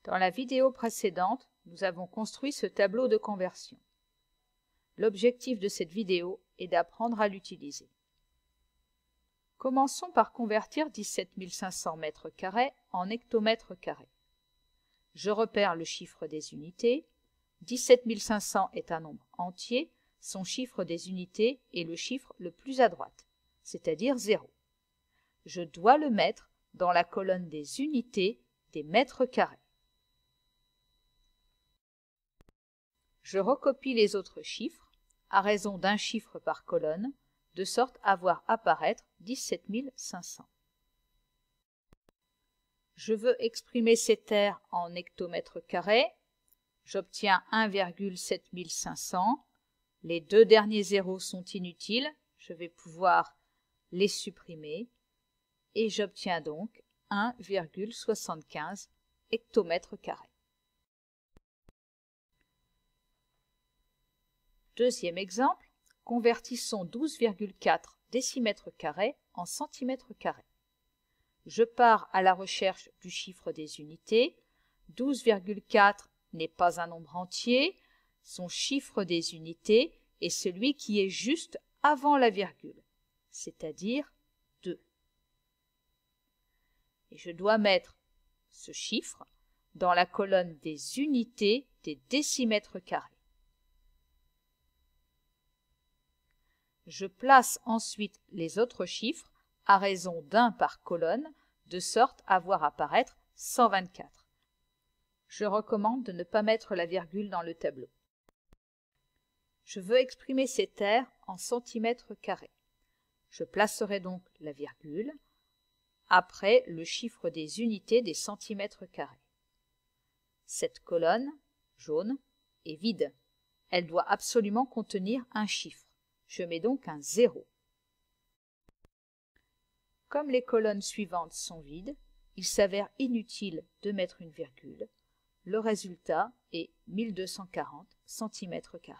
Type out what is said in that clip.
Dans la vidéo précédente, nous avons construit ce tableau de conversion. L'objectif de cette vidéo est d'apprendre à l'utiliser. Commençons par convertir 17 500 mètres carrés en hectomètres carrés. Je repère le chiffre des unités. 17 500 est un nombre entier. Son chiffre des unités est le chiffre le plus à droite, c'est-à-dire 0. Je dois le mettre dans la colonne des unités des mètres carrés. Je recopie les autres chiffres, à raison d'un chiffre par colonne, de sorte à voir apparaître 17 500. Je veux exprimer cette aire en hectomètres carrés. J'obtiens 1,7500. Les deux derniers zéros sont inutiles. Je vais pouvoir les supprimer. Et j'obtiens donc 1,75 hectomètres carrés. Deuxième exemple, convertissons 12,4 décimètres carrés en centimètres carrés. Je pars à la recherche du chiffre des unités. 12,4 n'est pas un nombre entier. Son chiffre des unités est celui qui est juste avant la virgule, c'est-à-dire 2. Et je dois mettre ce chiffre dans la colonne des unités des décimètres carrés. Je place ensuite les autres chiffres à raison d'un par colonne, de sorte à voir apparaître 124. Je recommande de ne pas mettre la virgule dans le tableau. Je veux exprimer cette aire en centimètres carrés. Je placerai donc la virgule après le chiffre des unités des centimètres carrés. Cette colonne, jaune, est vide. Elle doit absolument contenir un chiffre. Je mets donc un 0. Comme les colonnes suivantes sont vides, il s'avère inutile de mettre une virgule. Le résultat est 1240 cm².